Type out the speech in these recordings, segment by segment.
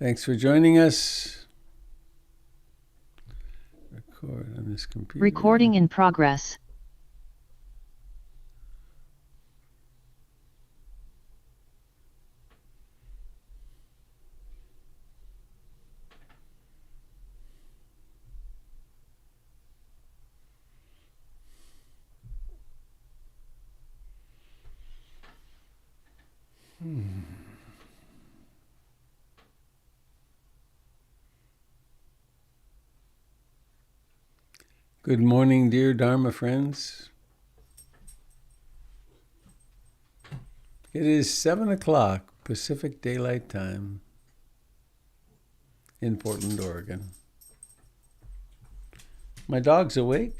Thanks for joining us. Record on this computer. Recording in progress. Good morning, dear Dharma friends. It is 7 o'clock Pacific Daylight Time in Portland, Oregon. My dog's awake.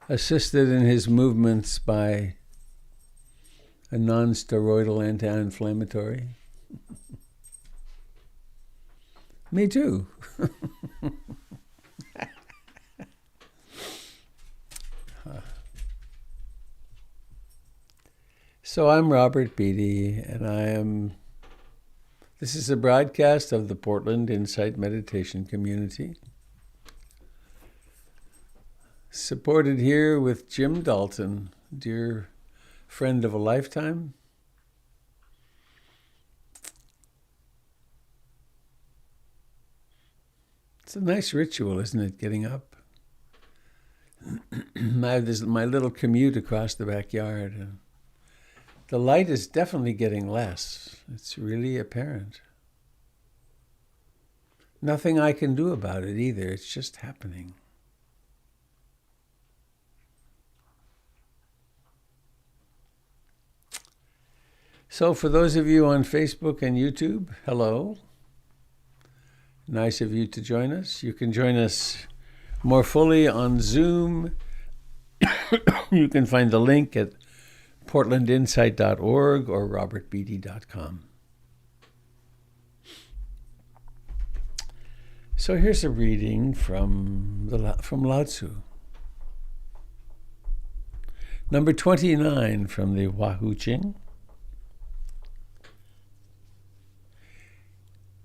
Assisted in his movements by a non-steroidal anti-inflammatory. Me too. So I'm Robert Beatty, and this is a broadcast of the Portland Insight Meditation Community. Supported here with Jim Dalton, dear friend of a lifetime. It's a nice ritual, isn't it, getting up? I have my little commute across the backyard. The light is definitely getting less. It's really apparent. Nothing I can do about it either. It's just happening. So for those of you on Facebook and YouTube, hello. Nice of you to join us. You can join us more fully on Zoom. You can find the link at portlandinsight.org or robertbeatty.com. So here's a reading from Lao Tzu. Number 29 from the Wahoo Ching.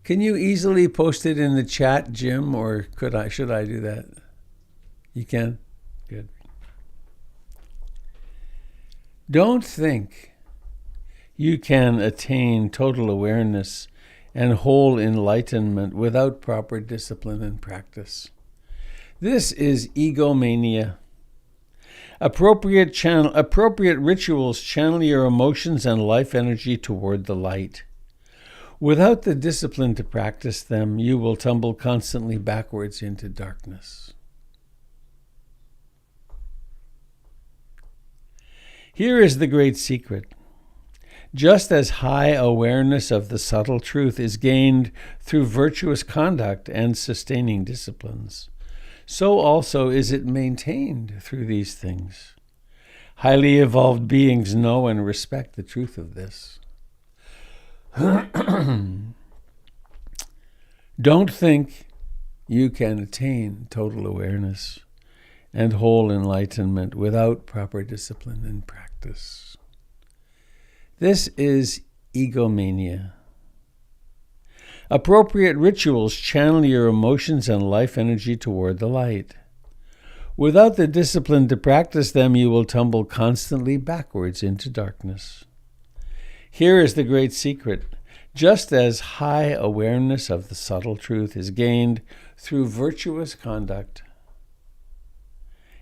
Can you easily post it in the chat, Jim, or should I do that? You can? Good. Don't think you can attain total awareness and whole enlightenment without proper discipline and practice. This is egomania. Appropriate rituals channel your emotions and life energy toward the light. Without the discipline to practice them, you will tumble constantly backwards into darkness. Here is the great secret. Just as high awareness of the subtle truth is gained through virtuous conduct and sustaining disciplines, so also is it maintained through these things. Highly evolved beings know and respect the truth of this. Don't think you can attain total awareness and whole enlightenment without proper discipline and practice. This is egomania. Appropriate rituals channel your emotions and life energy toward the light. Without the discipline to practice them, you will tumble constantly backwards into darkness. Here is the great secret. Just as high awareness of the subtle truth is gained through virtuous conduct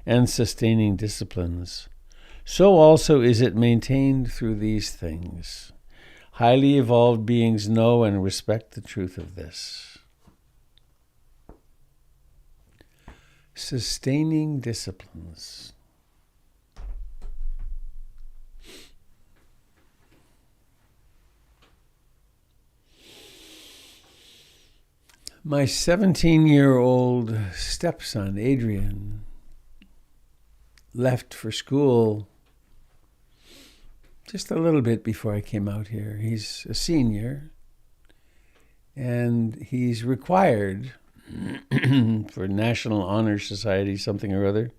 and sustaining disciplines, so also is it maintained through these things. Highly evolved beings know and respect the truth of this. Sustaining disciplines. My 17-year-old stepson, Adrian, left for school just a little bit before I came out here. He's a senior, and he's required for National Honor Society, something or other,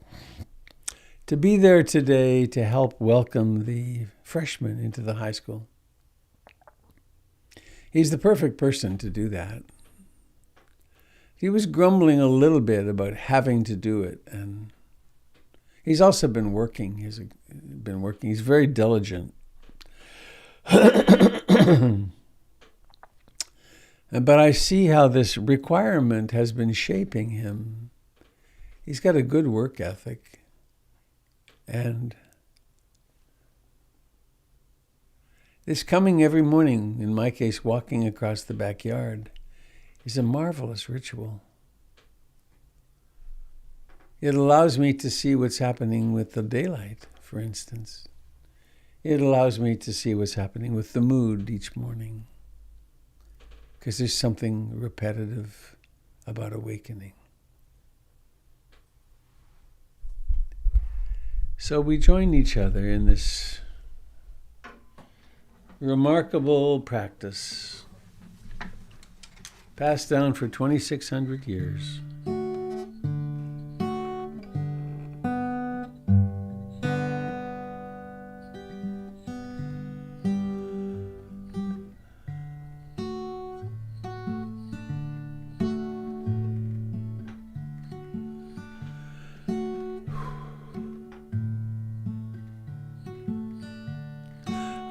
to be there today to help welcome the freshmen into the high school. He's the perfect person to do that. He was grumbling a little bit about having to do it, and he's also been working. He's very diligent. But I see how this requirement has been shaping him. He's got a good work ethic. And this coming every morning, in my case, walking across the backyard, is a marvelous ritual. It allows me to see what's happening with the daylight, for instance. It allows me to see what's happening with the mood each morning, because there's something repetitive about awakening. So we join each other in this remarkable practice passed down for 2,600 years.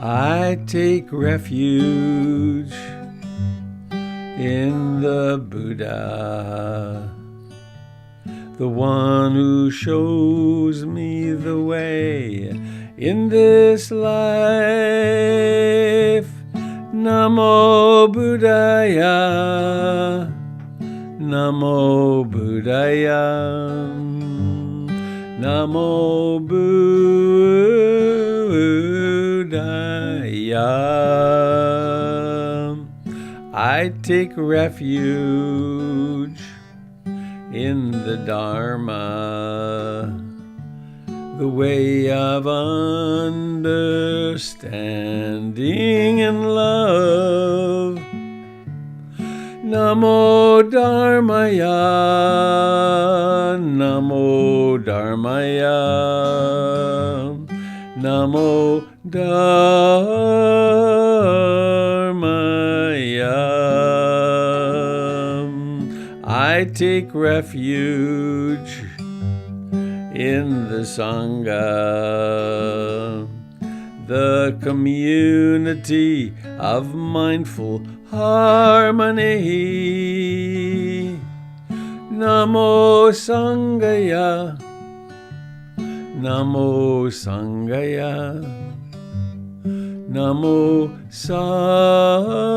I take refuge in the Buddha, the one who shows me the way in this life. Namo Buddhaya, Namo Buddhaya, Namo Buddhaya. I take refuge in the Dharma, the way of understanding and love. Namo Dharmaya, Namo Dharmaya, Namo Dharmaya. I take refuge in the Sangha, the community of mindful harmony. Namo Sangaya, Namo Sangaya, Namo Sangaya.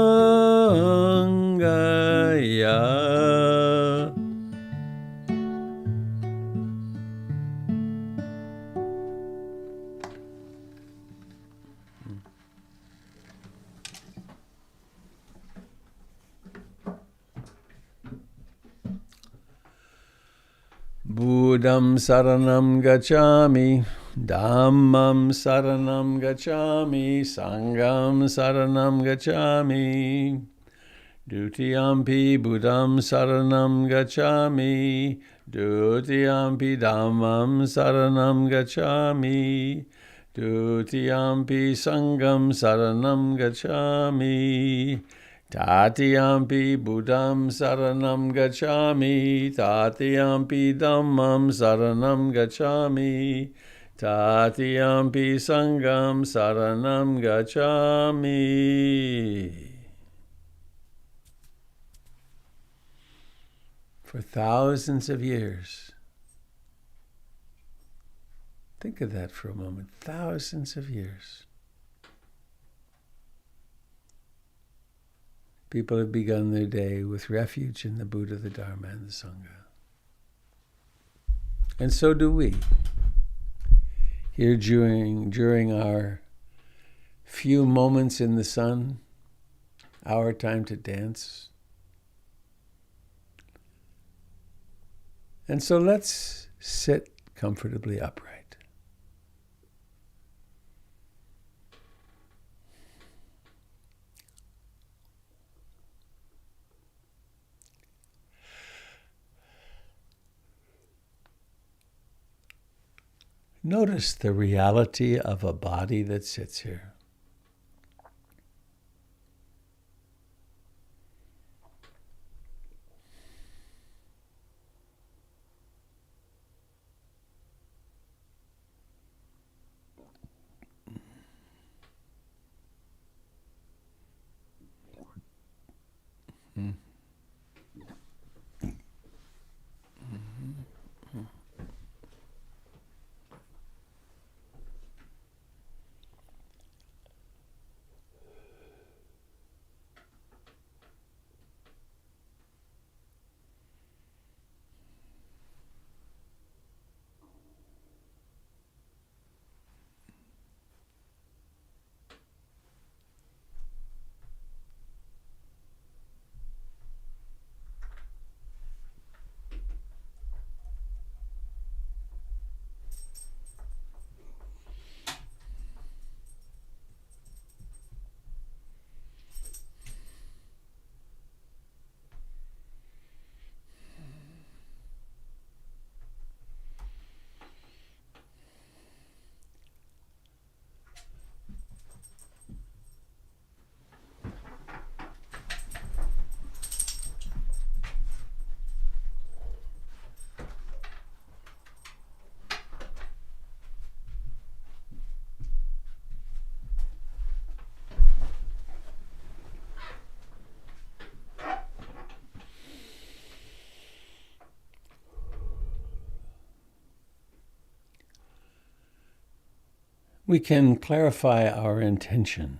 Buddham saranam gacchami, Dhammam saranam gacchami, Sangham saranam gacchami. Dutiyampi Buddham saranam gacchami, Dutiyampi Dhammam saranam gacchami, Dutiyampi Sangham saranam gacchami. Tatiyampi Buddham saranam gacchami, Tatiyampi Dhammam saranam gacchami, Tatiyampi Sangham saranam gacchami. For thousands of years, think of that for a moment, thousands of years, people have begun their day with refuge in the Buddha, the Dharma, and the Sangha. And so do we. Here during our few moments in the sun, our time to dance. And so let's sit comfortably upright. Notice the reality of a body that sits here. We can clarify our intention.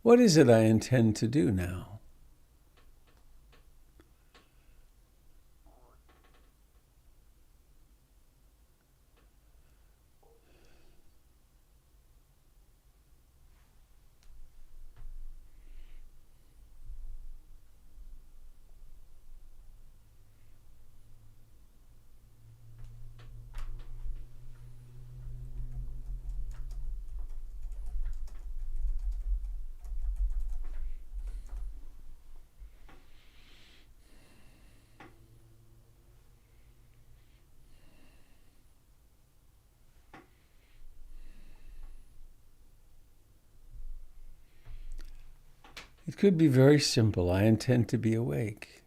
What is it I intend to do now? It could be very simple. I intend to be awake.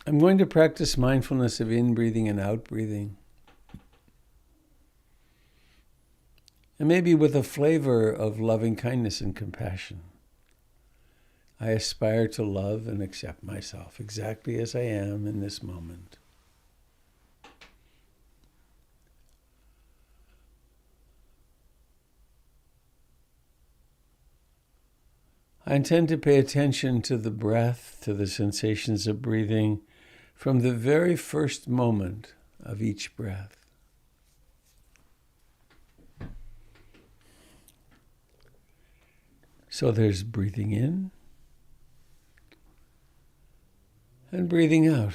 I'm going to practice mindfulness of in-breathing and out-breathing. And maybe with a flavor of loving kindness and compassion. I aspire to love and accept myself exactly as I am in this moment. I intend to pay attention to the breath, to the sensations of breathing from the very first moment of each breath. So there's breathing in and breathing out.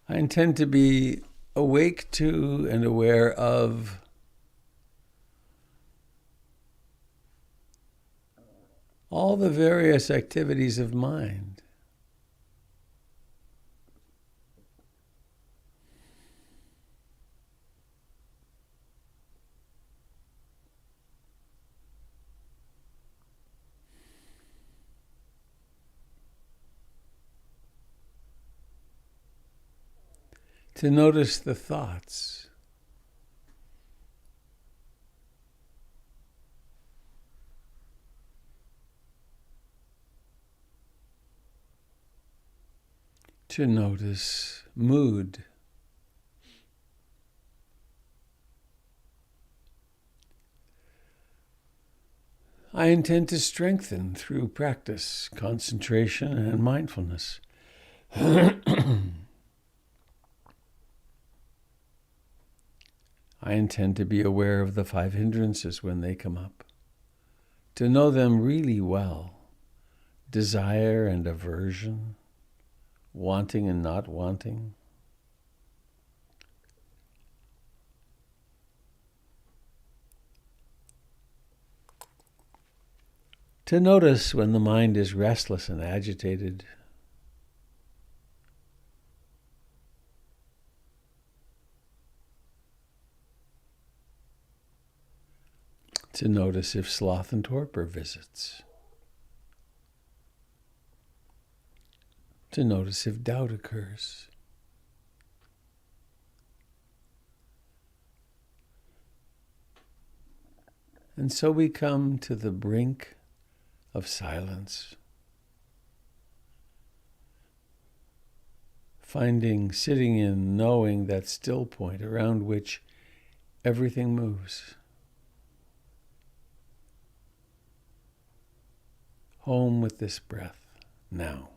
I intend to be awake to and aware of all the various activities of mind. To notice the thoughts. To notice mood. I intend to strengthen through practice, concentration, and mindfulness. I intend to be aware of the 5 hindrances when they come up, to know them really well, desire and aversion, wanting and not wanting. To notice when the mind is restless and agitated. To notice if sloth and torpor visits. To notice if doubt occurs. And so we come to the brink of silence, sitting in, knowing that still point around which everything moves. Home with this breath now.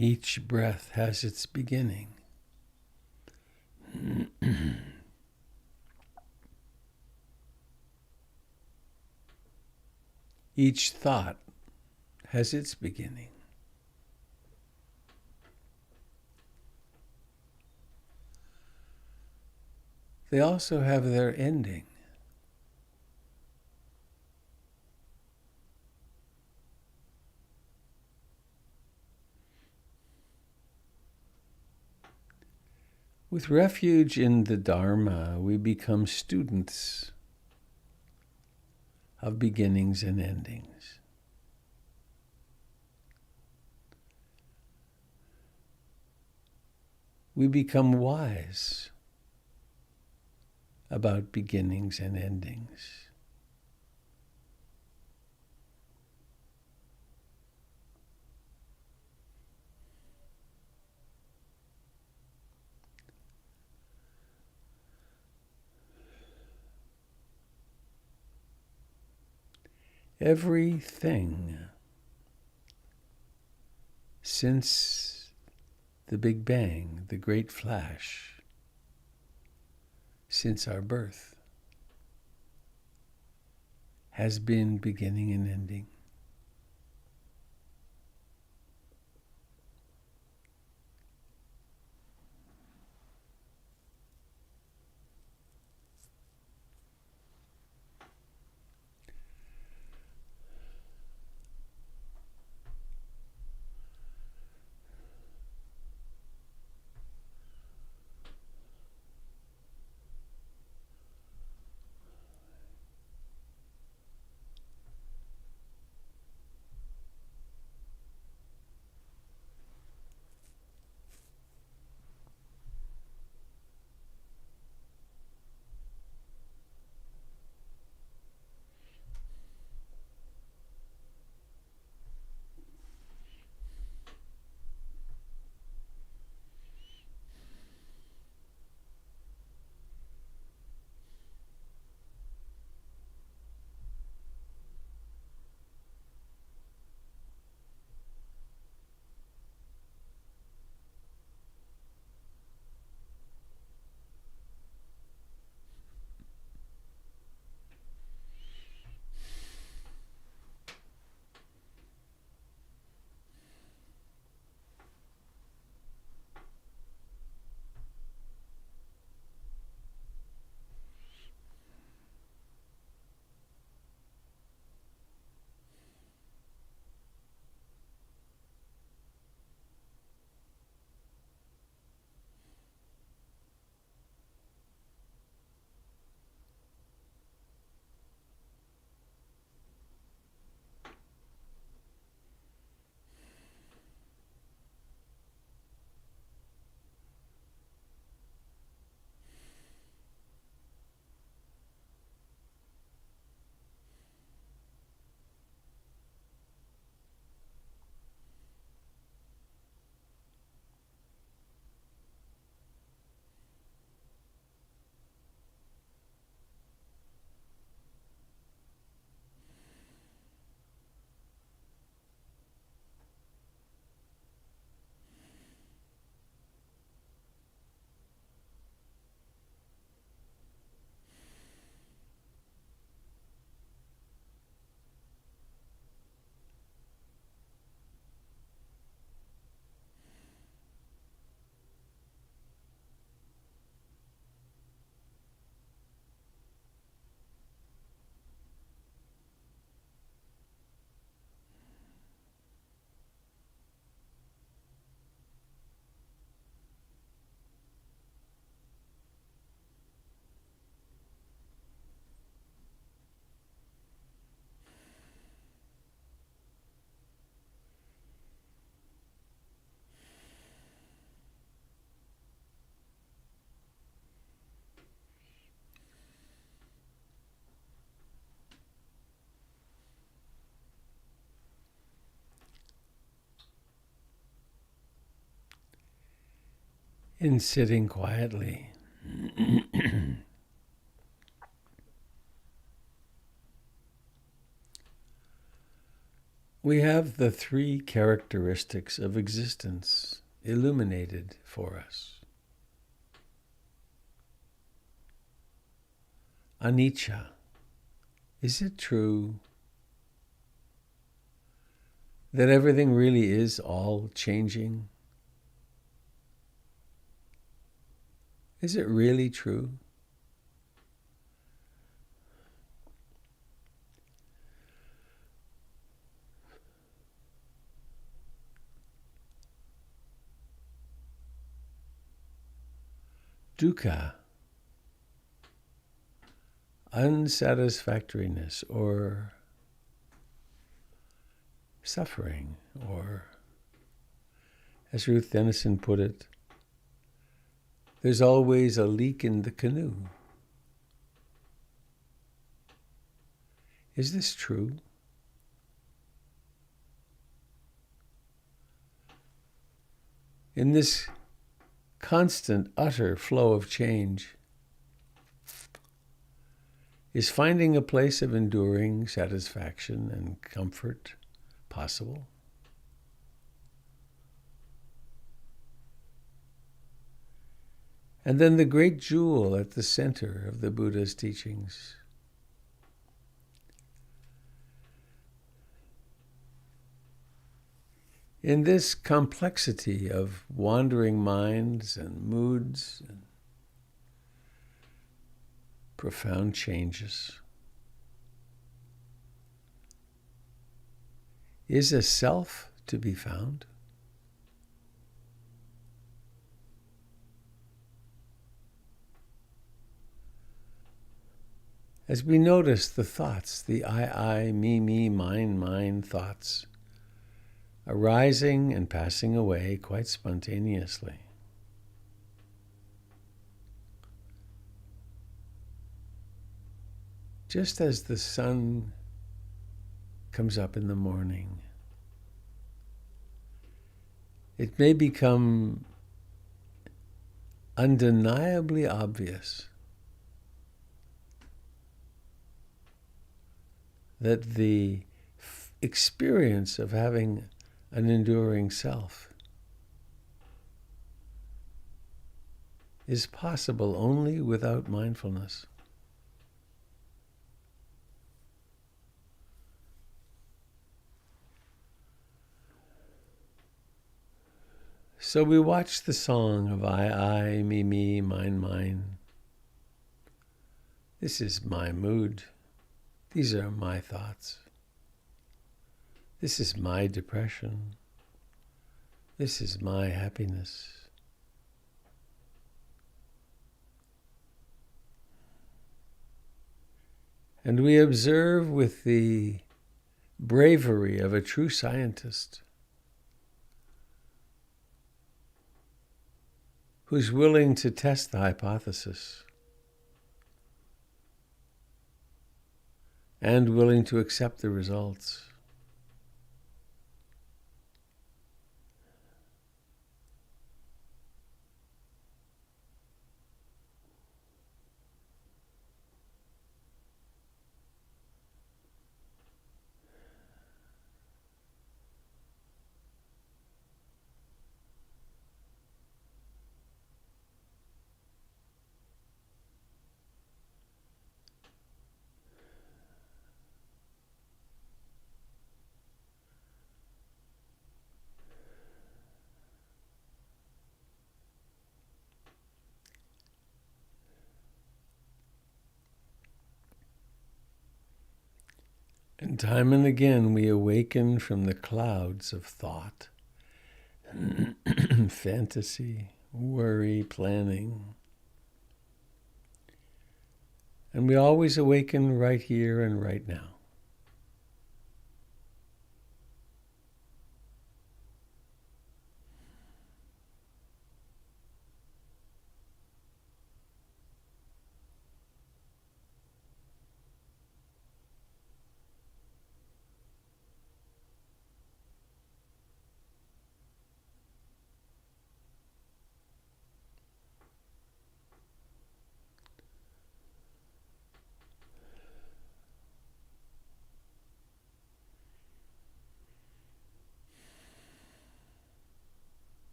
Each breath has its beginning. Each thought has its beginning. They also have their ending. With refuge in the Dharma, we become students of beginnings and endings. We become wise about beginnings and endings. Everything since the Big Bang, the Great Flash, since our birth, has been beginning and ending. In sitting quietly, we have the three characteristics of existence illuminated for us. Anicca. Is it true that everything really is all changing? Is it really true? Dukkha, unsatisfactoriness or suffering, or as Ruth Denison put it, there's always a leak in the canoe. Is this true? In this constant, utter flow of change, is finding a place of enduring satisfaction and comfort possible? And then the great jewel at the center of the Buddha's teachings. In this complexity of wandering minds and moods and profound changes, is a self to be found? As we notice the thoughts, the I, me, mine thoughts, arising and passing away quite spontaneously. Just as the sun comes up in the morning, it may become undeniably obvious that the experience of having an enduring self is possible only without mindfulness. So we watch the song of I, me, mine. This is my mood. These are my thoughts. This is my depression. This is my happiness. And we observe with the bravery of a true scientist who's willing to test the hypothesis and willing to accept the results. And time and again we awaken from the clouds of thought, fantasy, worry, planning. And we always awaken right here and right now.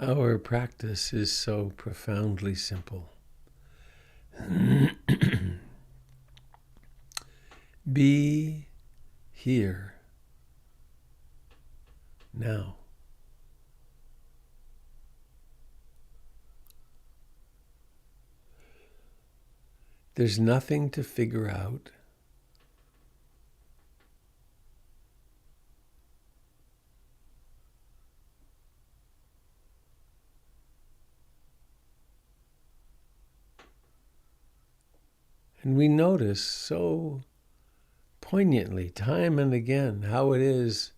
Our practice is so profoundly simple. Be here now. There's nothing to figure out. And we notice so poignantly, time and again, how it is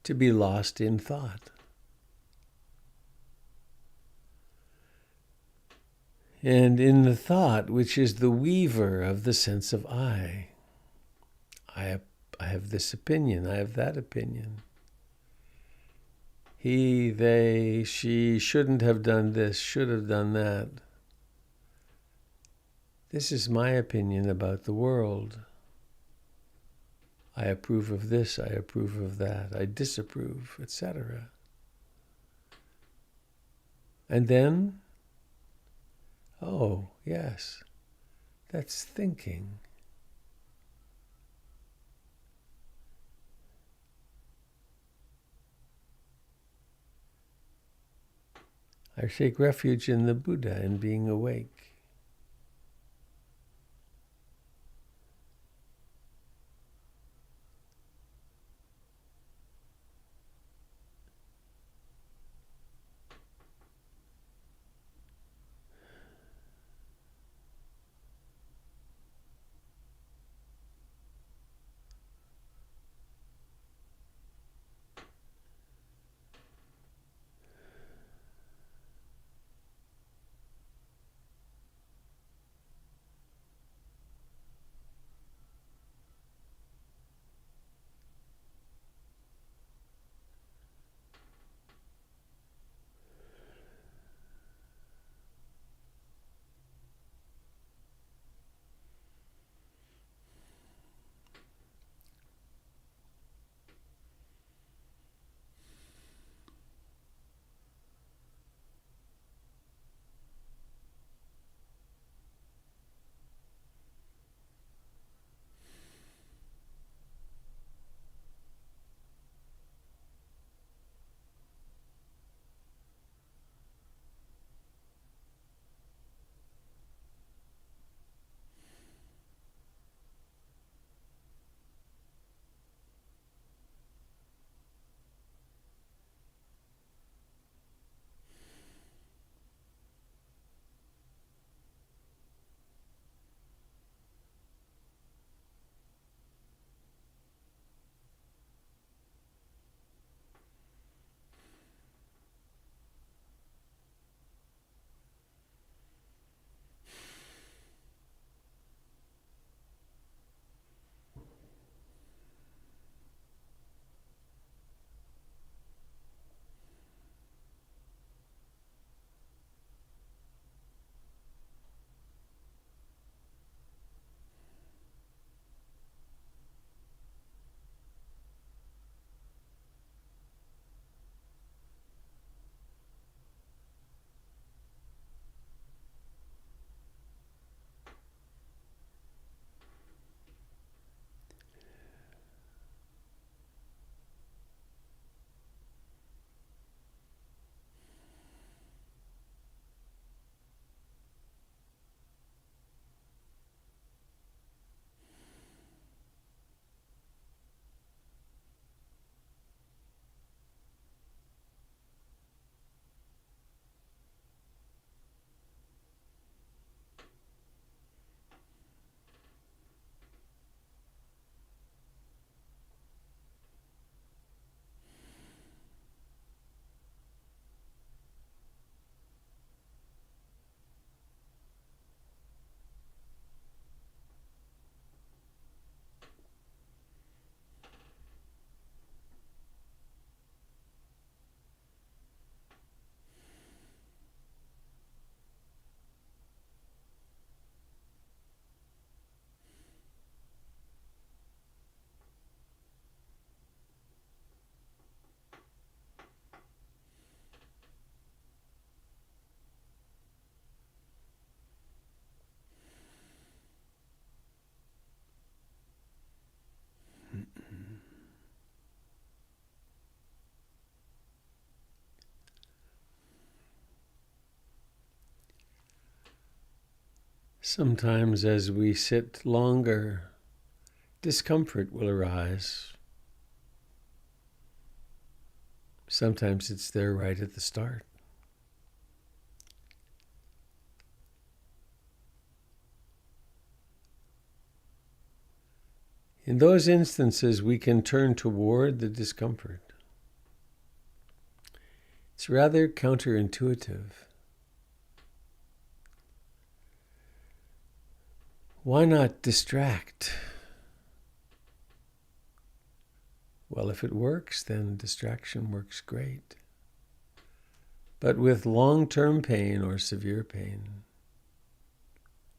to be lost in thought. And in the thought, which is the weaver of the sense of I have this opinion, I have that opinion. He, they, she shouldn't have done this, should have done that. This is my opinion about the world. I approve of this, I approve of that, I disapprove, etc. And then, oh, yes, that's thinking. I take refuge in the Buddha, in being awake. Sometimes as we sit longer, discomfort will arise. Sometimes it's there right at the start. In those instances, we can turn toward the discomfort. It's rather counterintuitive. Why not distract? Well, if it works, then distraction works great. But with long-term pain or severe pain,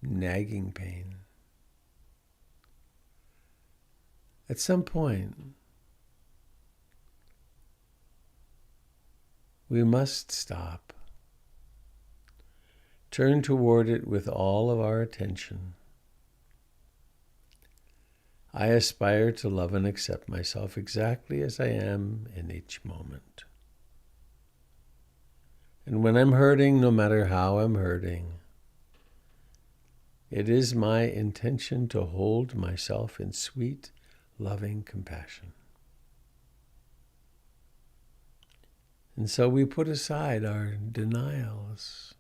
nagging pain, at some point, we must stop, turn toward it with all of our attention. I aspire to love and accept myself exactly as I am in each moment. And when I'm hurting, no matter how I'm hurting, it is my intention to hold myself in sweet, loving compassion. And so we put aside our denials.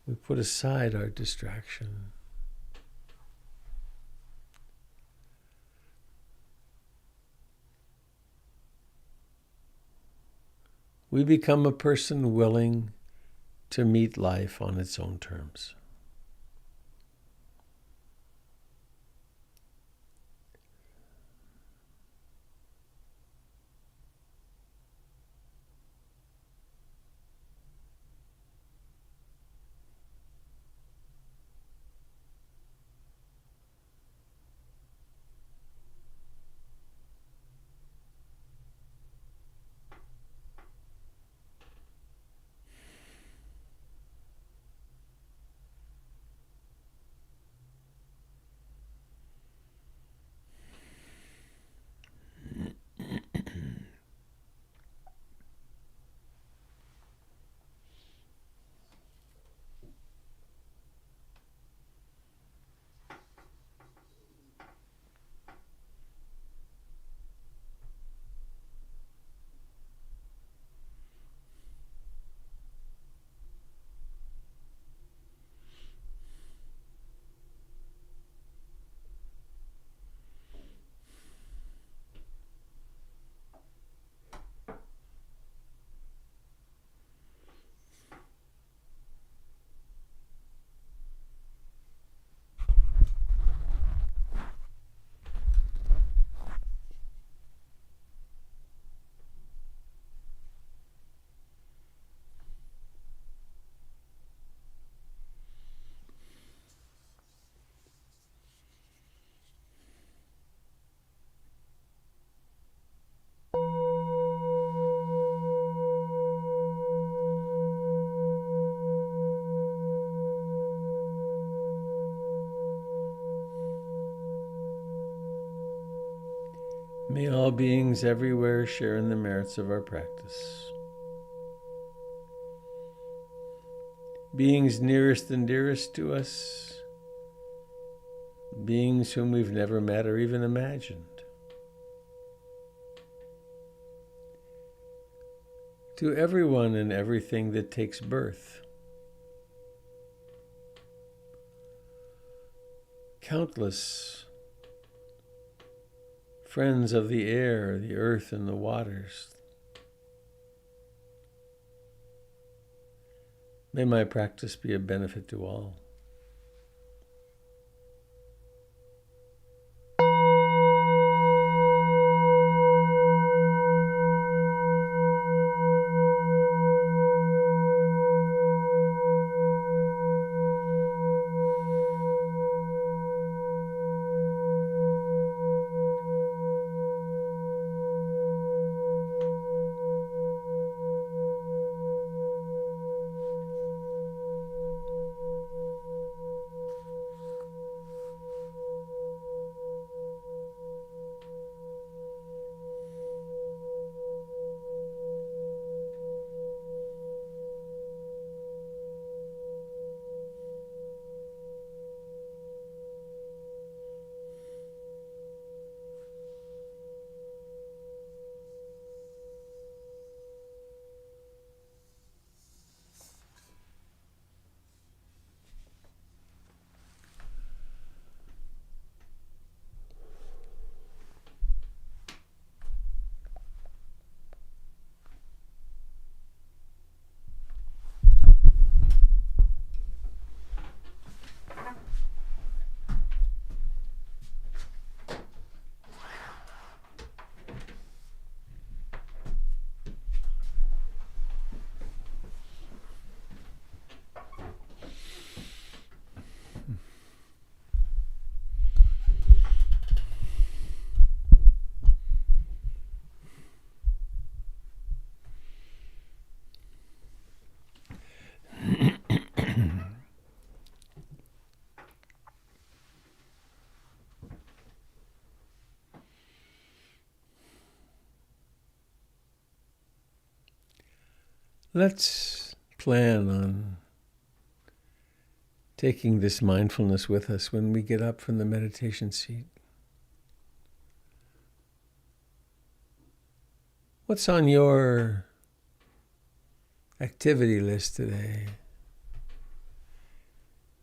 We put aside our distraction. We become a person willing to meet life on its own terms. May all beings everywhere share in the merits of our practice. Beings nearest and dearest to us, beings whom we've never met or even imagined. To everyone and everything that takes birth. Countless friends of the air, the earth, and the waters. May my practice be a benefit to all. Let's plan on taking this mindfulness with us when we get up from the meditation seat. What's on your activity list today?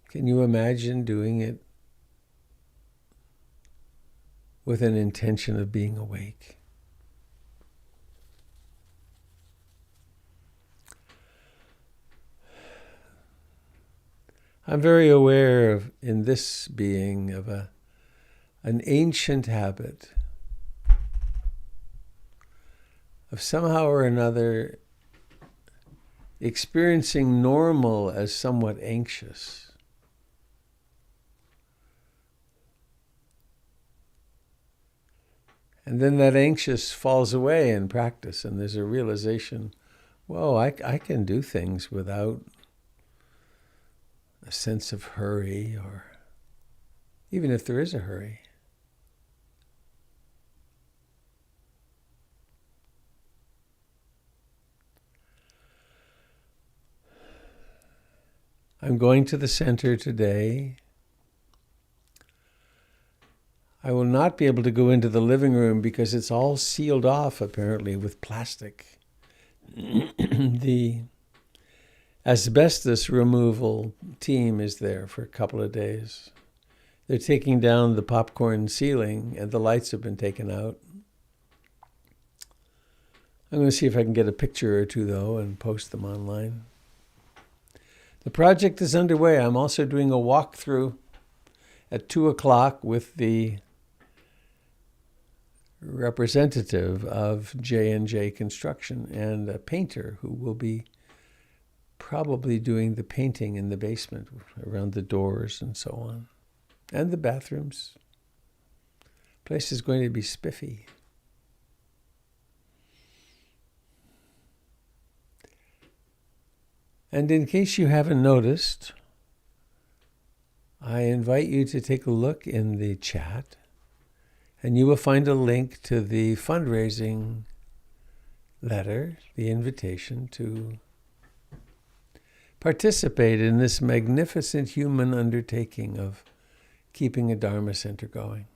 Can you imagine doing it with an intention of being awake? I'm very aware of, in this being, of an ancient habit of somehow or another experiencing normal as somewhat anxious. And then that anxious falls away in practice, and there's a realization, whoa, I can do things without a sense of hurry, or even if there is a hurry. I'm going to the center today. I will not be able to go into the living room because it's all sealed off, apparently, with plastic. The asbestos removal team is there for a couple of days. They're taking down the popcorn ceiling, and the lights have been taken out. I'm going to see if I can get a picture or two, though, and post them online. The project is underway. I'm also doing a walkthrough at 2 o'clock with the representative of J&J Construction and a painter who will be probably doing the painting in the basement around the doors and so on, and the bathrooms. Place is going to be spiffy. And in case you haven't noticed, I invite you to take a look in the chat, and you will find a link to the fundraising letter, the invitation to participate in this magnificent human undertaking of keeping a Dharma center going.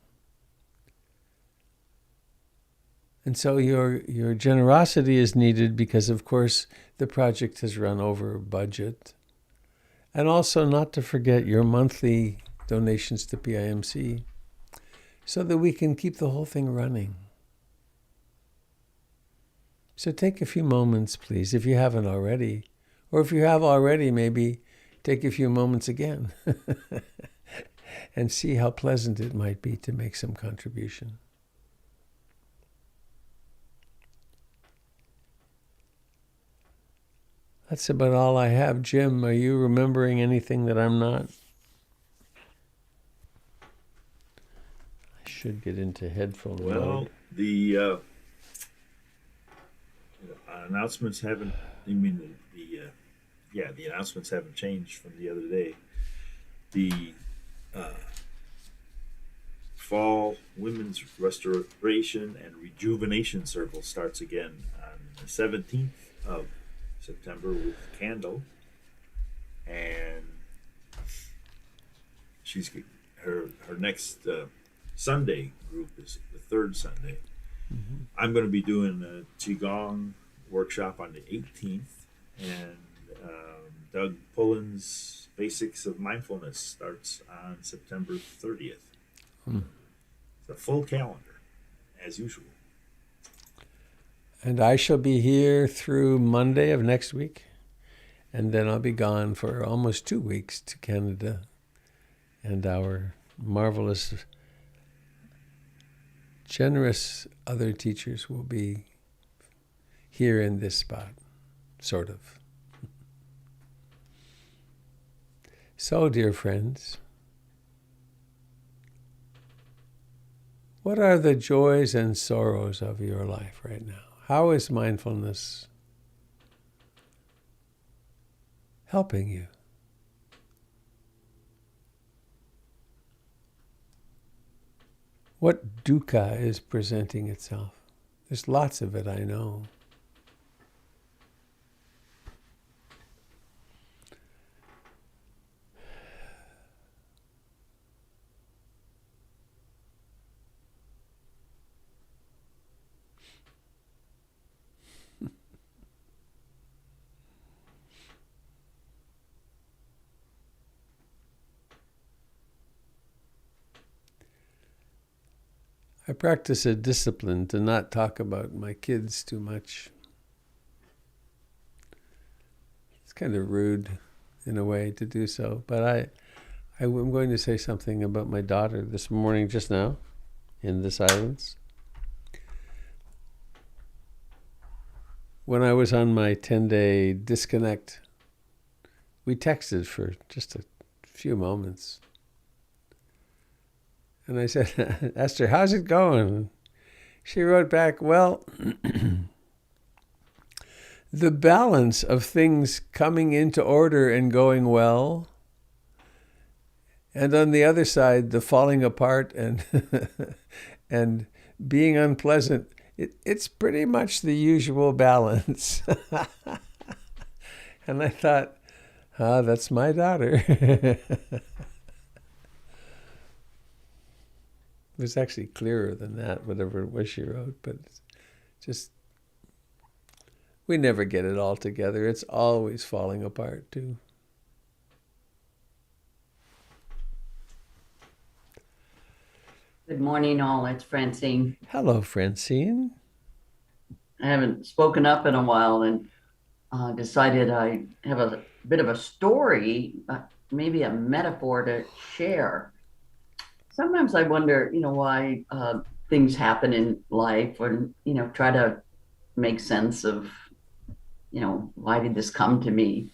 And so your generosity is needed because, of course, the project has run over budget. And also not to forget your monthly donations to PIMC so that we can keep the whole thing running. So take a few moments, please, if you haven't already. Or if you have already, maybe take a few moments again and see how pleasant it might be to make some contribution. That's about all I have. Jim, are you remembering anything that I'm not? I should get into headphone mode. Well, the announcements haven't. The announcements haven't changed from the other day. The Fall Women's Restoration and Rejuvenation Circle starts again on the 17th of September with Candle, and her next Sunday group is the third Sunday. Mm-hmm. I'm going to be doing a Qigong workshop on the 18th, and Doug Pullen's Basics of Mindfulness starts on September 30th. It's a full calendar, as usual. And I shall be here through Monday of next week, and then I'll be gone for almost 2 weeks to Canada, and our marvelous, generous other teachers will be here in this spot, sort of. So, dear friends, what are the joys and sorrows of your life right now? How is mindfulness helping you? What dukkha is presenting itself? There's lots of it, I know. I practice a discipline to not talk about my kids too much. It's kind of rude in a way to do so, but I'm going to say something about my daughter this morning, just now, in the silence. When I was on my 10-day disconnect, we texted for just a few moments. And I said, Esther, how's it going? She wrote back, well, the balance of things coming into order and going well, and on the other side, the falling apart and and being unpleasant, it's pretty much the usual balance. And I thought, that's my daughter. It was actually clearer than that, whatever it was she wrote, but just, we never get it all together. It's always falling apart, too. Good morning, all. It's Francine. Hello, Francine. I haven't spoken up in a while and decided I have a bit of a story, maybe a metaphor to share. Sometimes I wonder, why things happen in life, or, try to make sense of, why did this come to me?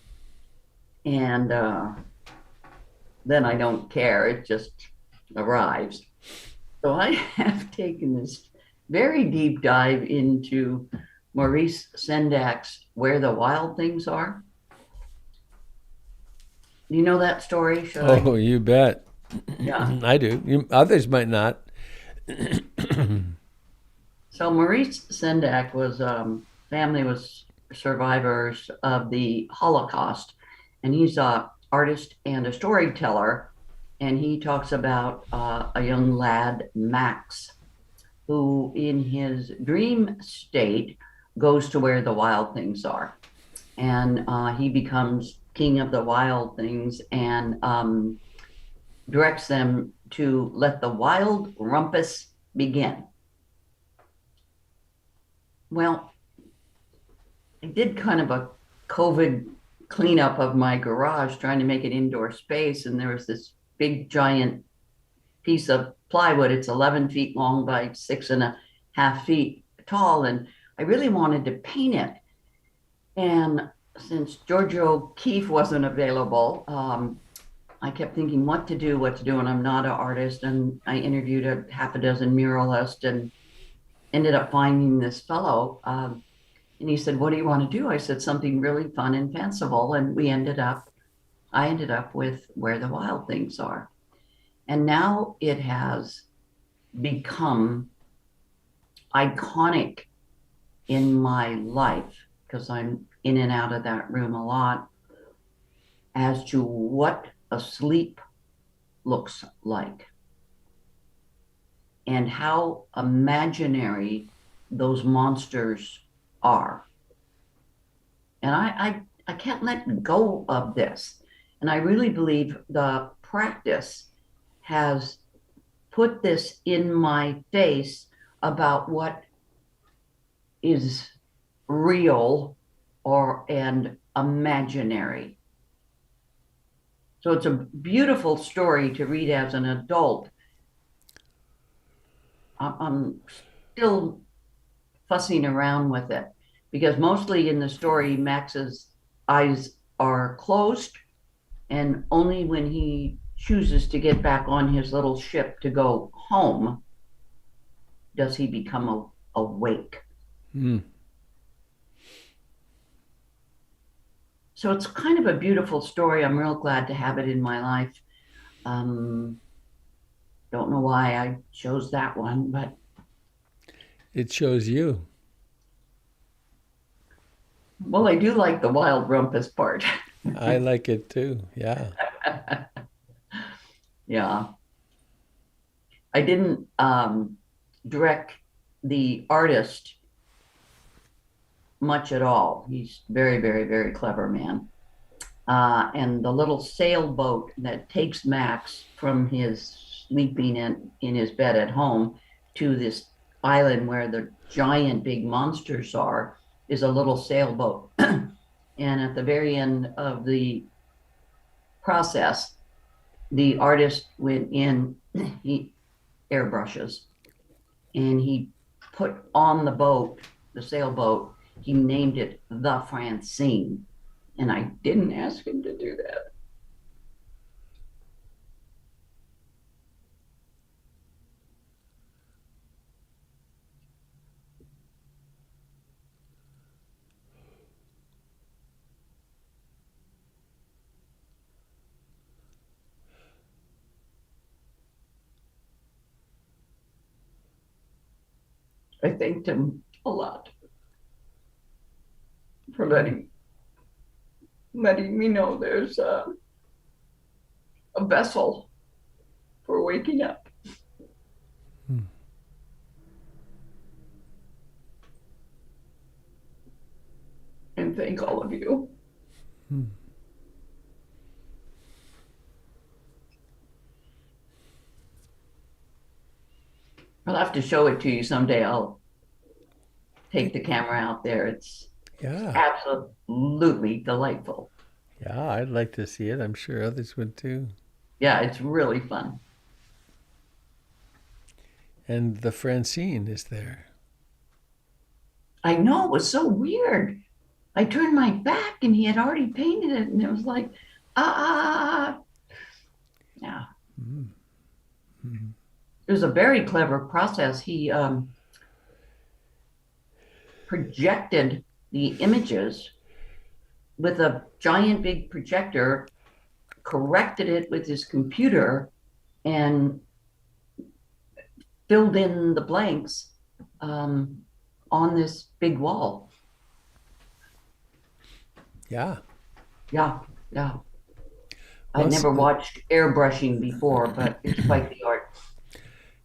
And then I don't care. It just arrives. So I have taken this very deep dive into Maurice Sendak's Where the Wild Things Are. Do you know that story? You bet. Yeah. I do. Others might not. So Maurice Sendak was family was survivors of the Holocaust, and he's an artist and a storyteller. And he talks about a young lad, Max, who in his dream state goes to where the wild things are. And he becomes king of the wild things and directs them to let the wild rumpus begin. Well, I did kind of a COVID cleanup of my garage, trying to make it indoor space. And there was this big giant piece of plywood. It's 11 feet long by 6.5 feet tall. And I really wanted to paint it. And since Georgia O'Keeffe wasn't available, I kept thinking what to do, and I'm not an artist. And I interviewed a half a dozen muralists and ended up finding this fellow. And he said, what do you want to do? I said, something really fun and fanciful. And I ended up with Where the Wild Things Are. And now it has become iconic in my life, because I'm in and out of that room a lot, as to what a sleep looks like and how imaginary those monsters are. And I can't let go of this. And I really believe the practice has put this in my face about what is real and imaginary. So it's a beautiful story to read as an adult. I'm still fussing around with it, because mostly in the story, Max's eyes are closed, and only when he chooses to get back on his little ship to go home does he become awake. So it's kind of a beautiful story. I'm real glad to have it in my life. Don't know why I chose that one, but it shows you. Well, I do like the wild rumpus part. I like it too. Yeah. Yeah. I didn't direct the artist much at all. He's very, very, very clever man. And the little sailboat that takes Max from his sleeping in his bed at home to this island where the giant big monsters are is a little sailboat. And at the very end of the process, the artist went in, he airbrushes, and he put on the boat, the sailboat, he named it the Francine. And I didn't ask him to do that. I thanked him a lot for letting me know there's a vessel for waking up. And thank all of you. I'll have to show it to you someday. I'll take the camera out there. It's Yeah. absolutely delightful. Yeah, I'd like to see it. I'm sure others would too. Yeah, it's really fun. And the Francine is there. I know, it was so weird. I turned my back and he had already painted it, and it was like, ah. Yeah. Mm-hmm. It was a very clever process. He projected the images with a giant big projector, corrected it with his computer, and filled in the blanks on this big wall. Yeah. Yeah, yeah. Well, I'd never watched airbrushing before, but it's quite the art.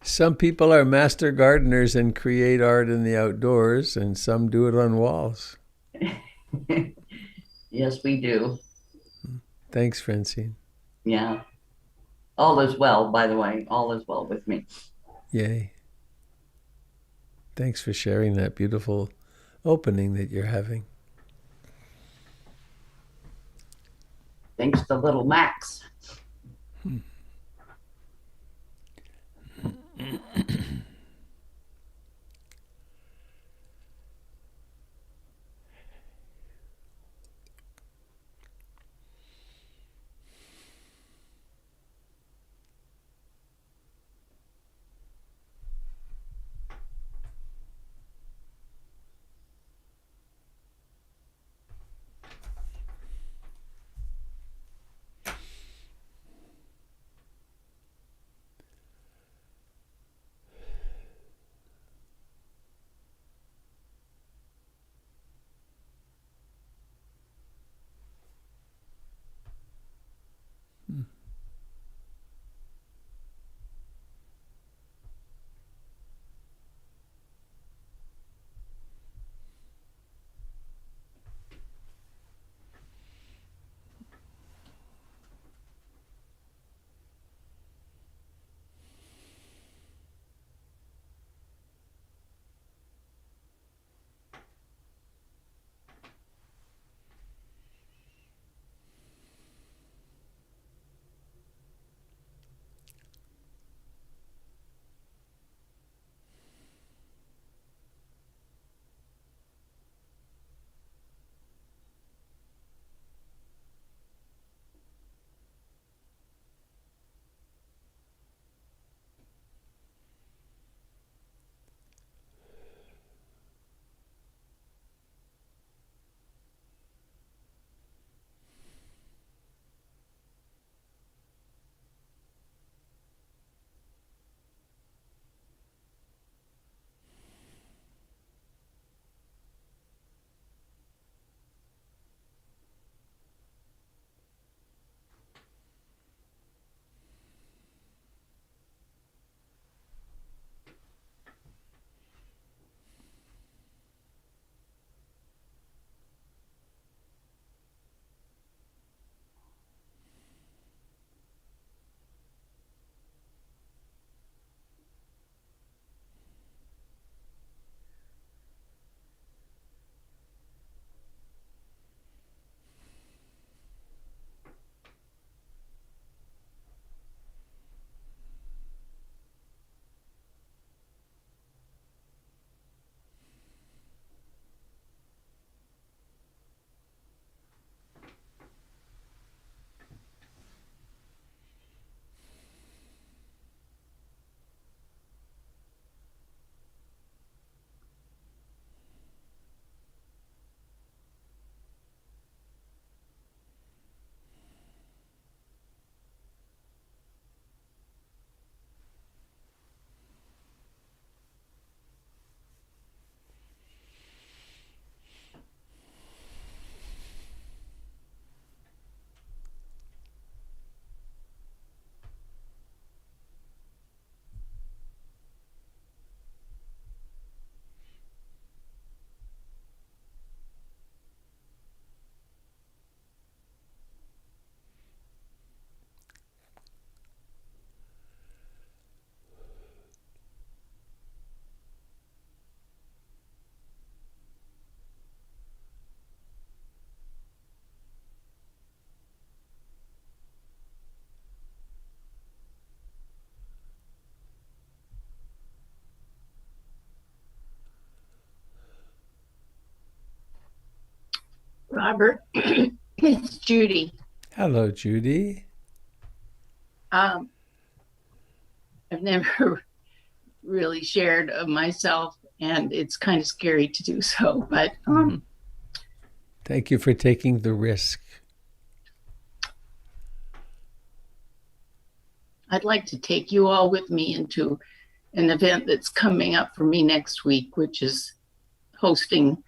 Some people are master gardeners and create art in the outdoors, and some do it on walls. Yes, we do. Thanks, Francine. Yeah. All is well, by the way. All is well with me. Yay. Thanks for sharing that beautiful opening that you're having. Thanks to little Max. Robert, it's Judy. Hello, Judy. Um, I've never really shared of myself, and it's kind of scary to do so, but Thank you for taking the risk. I'd like to take you all with me into an event that's coming up for me next week, which is hosting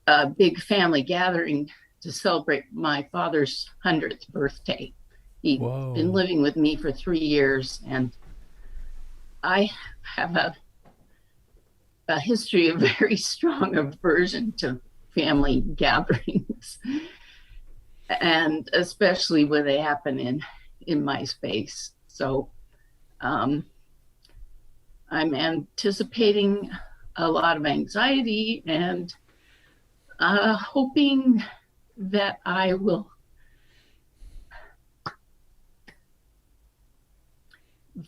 a big family gathering to celebrate my father's 100th birthday. He's Whoa. been living with me for 3 years, and I have a history of very strong aversion to family gatherings, and especially when they happen in my space. So I'm anticipating a lot of anxiety and hoping that I will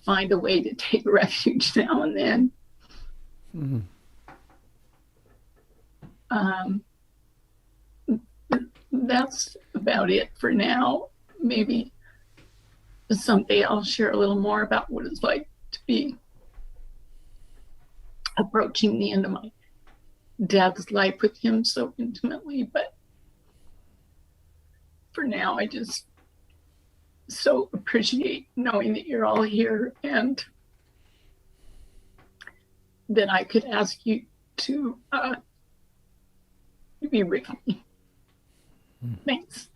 find a way to take refuge now and then. That's about it for now. Maybe someday I'll share a little more about what it's like to be approaching the end of my dad's life with him so intimately. But for now, I just so appreciate knowing that you're all here and that I could ask you to be with me. Thanks.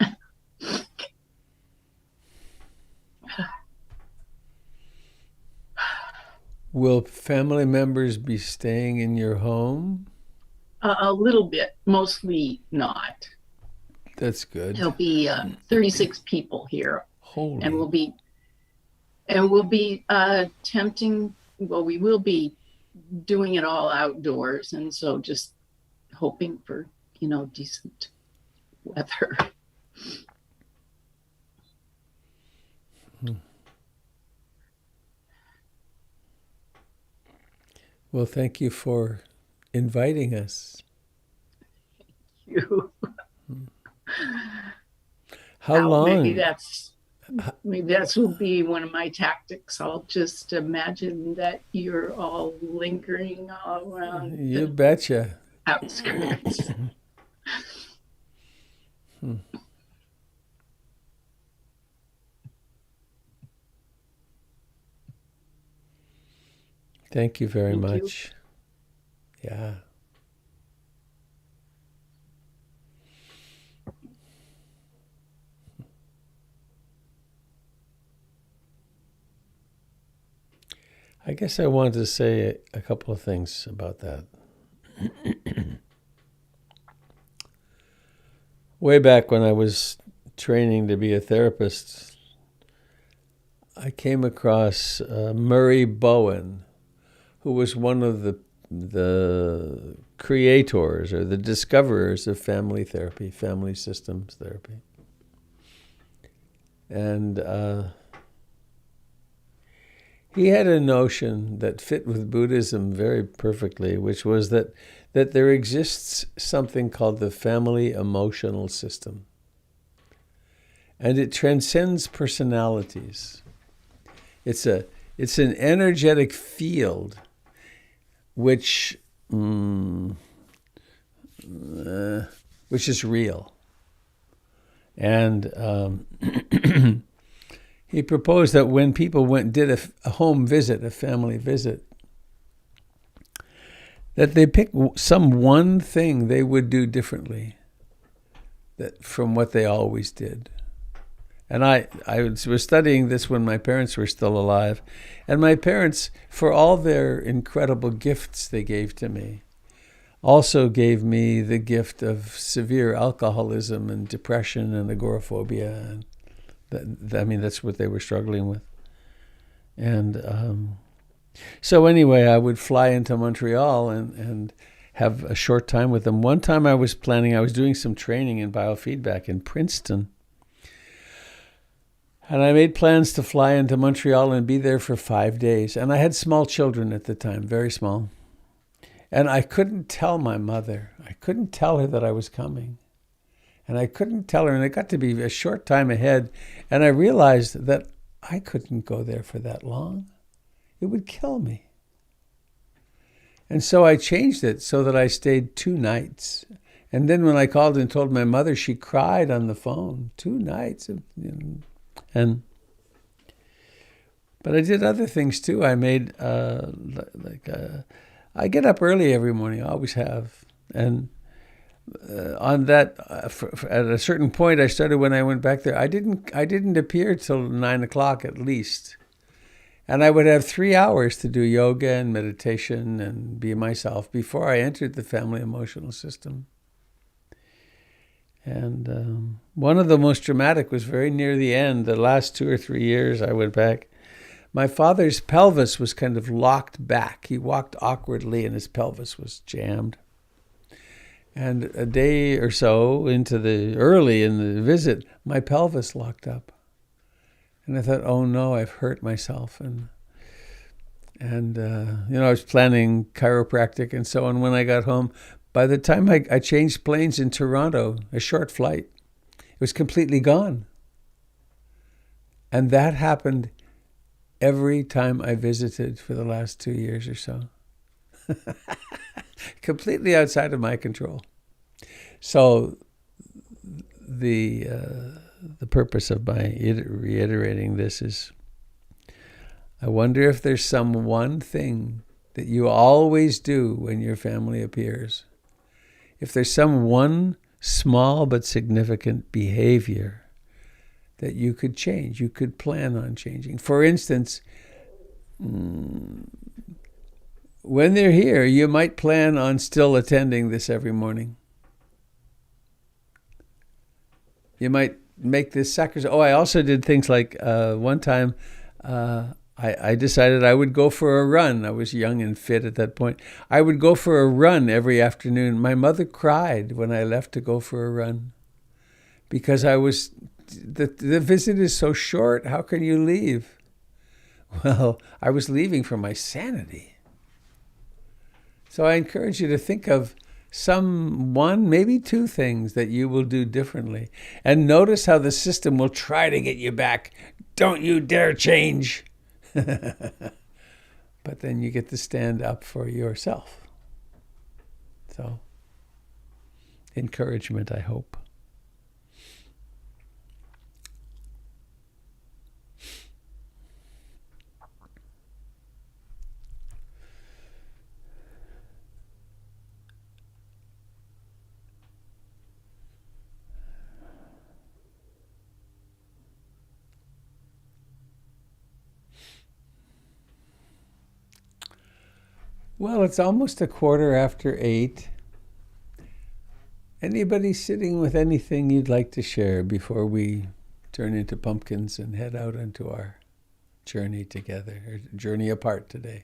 Will family members be staying in your home? A little bit, mostly not. That's good. There'll be 36 people here, Holy. and we'll be attempting. Well, we will be doing it all outdoors, and so just hoping for decent weather. Well, thank you for inviting us. You. How long? Maybe that's will be one of my tactics. I'll just imagine that you're all lingering all around You the betcha. outskirts. Thank you very Thank you. much. Yeah. I guess I wanted to say a couple of things about that. Way back when I was training to be a therapist, I came across Murray Bowen, who was one of the creators or the discoverers of family therapy, family systems therapy. And he had a notion that fit with Buddhism very perfectly, which was that there exists something called the family emotional system. And it transcends personalities. It's an energetic field which is real. And he proposed that when people did a home visit, a family visit, that they pick some one thing they would do differently from what they always did. And I was studying this when my parents were still alive. And my parents, for all their incredible gifts they gave to me, also gave me the gift of severe alcoholism and depression and agoraphobia. And that's what they were struggling with. And so anyway, I would fly into Montreal and have a short time with them. One time I was doing some training in biofeedback in Princeton. And I made plans to fly into Montreal and be there for 5 days. And I had small children at the time, very small. And I couldn't tell my mother. I couldn't tell her that I was coming. And I couldn't tell her, and it got to be a short time ahead, and I realized that I couldn't go there for that long. It would kill me. And so I changed it so that I stayed 2 nights. And then when I called and told my mother, she cried on the phone. 2 nights. But I did other things too. I made, I get up early every morning, I always have. And on that, at a certain point, I started when I went back there. I didn't appear till 9 o'clock at least, and I would have 3 hours to do yoga and meditation and be myself before I entered the family emotional system. And one of the most dramatic was very near the end. The last 2 or 3 years, I went back. My father's pelvis was kind of locked back. He walked awkwardly, and his pelvis was jammed. And a day or so early in the visit, my pelvis locked up. And I thought, oh no, I've hurt myself. And I was planning chiropractic and so on when I got home. By the time I changed planes in Toronto, a short flight, it was completely gone. And that happened every time I visited for the last 2 years or so. Completely outside of my control. So the purpose of my reiterating this is, I wonder if there's some one thing that you always do when your family appears. If there's some one small but significant behavior that you could change, you could plan on changing. For instance, when they're here, you might plan on still attending this every morning. You might make this sacrifice. Oh, I also did things like one time I decided I would go for a run. I was young and fit at that point. I would go for a run every afternoon. My mother cried when I left to go for a run because the visit is so short. How can you leave? Well, I was leaving for my sanity. So I encourage you to think of some one, maybe 2 things that you will do differently. And notice how the system will try to get you back. Don't you dare change. But then you get to stand up for yourself. So, encouragement, I hope. Well, it's almost 8:15. Anybody sitting with anything you'd like to share before we turn into pumpkins and head out into our journey together, or journey apart today?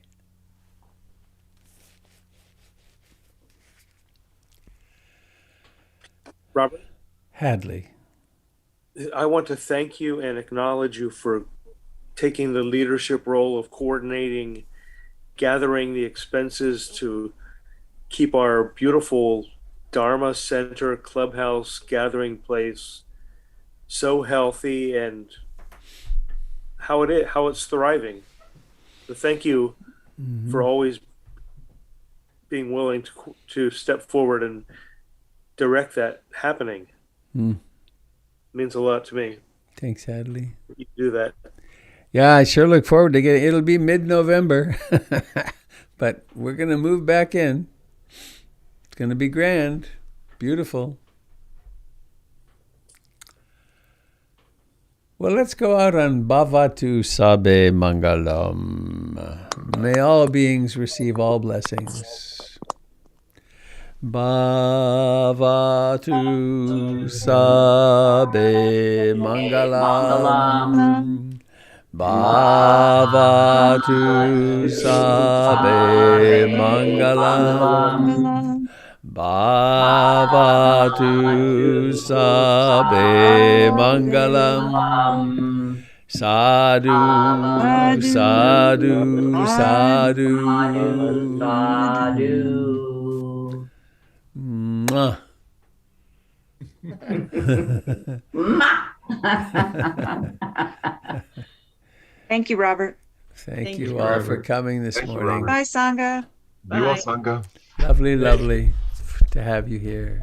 Robert? Hadley. I want to thank you and acknowledge you for taking the leadership role of coordinating, gathering the expenses to keep our beautiful Dharma Center clubhouse gathering place so healthy and how it's thriving. So thank you for always being willing to step forward and direct that happening. It means a lot to me. Thanks, Hadley. You do that. Yeah, I sure look forward to getting. It'll be mid-November, but we're going to move back in. It's going to be grand, beautiful. Well, let's go out on Bhavatu Sabe Mangalam. May all beings receive all blessings. Bhavatu Sabe Mangalam. Bhavatu Sabe Mangalam. Bhavatu Sabe Mangalam. Sadhu, sadhu, sadhu. Sadhu. Mwah. Ma! Thank you, Robert. Thank Thank you you, all Robert. for coming this Thank you, morning. Robert. Bye, Sangha. Be well, Bye. Sangha. Lovely, lovely to have you here.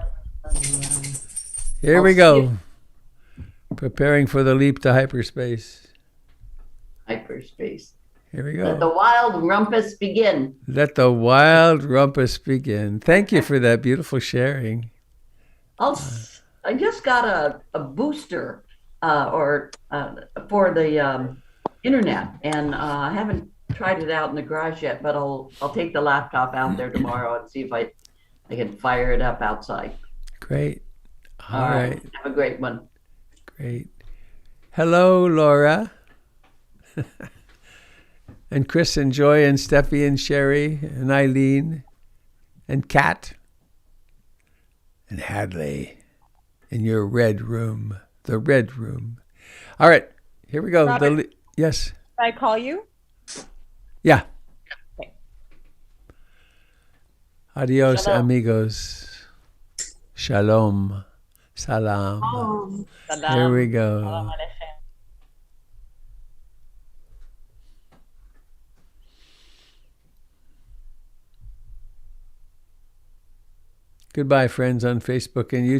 Here I'll we see go. Preparing for the leap to hyperspace. Hyperspace. Here we Let the go. wild rumpus begin. Let the wild rumpus begin. Thank you for that beautiful sharing. I just got a booster for the internet, and I haven't tried it out in the garage yet. But I'll take the laptop out there tomorrow and see if I can fire it up outside. Great. All right. Have a great one. Great. Hello, Laura. And Chris and Joy and Steffi and Sherry and Eileen and Kat and Hadley in your red room, the red room. All right, here we go. Robert? Yes. Should I call you? Yeah. Okay. Adios, Shalom. amigos. Shalom. Salam. Salam. Here we go. Salam alaikum. Goodbye, friends on Facebook and YouTube.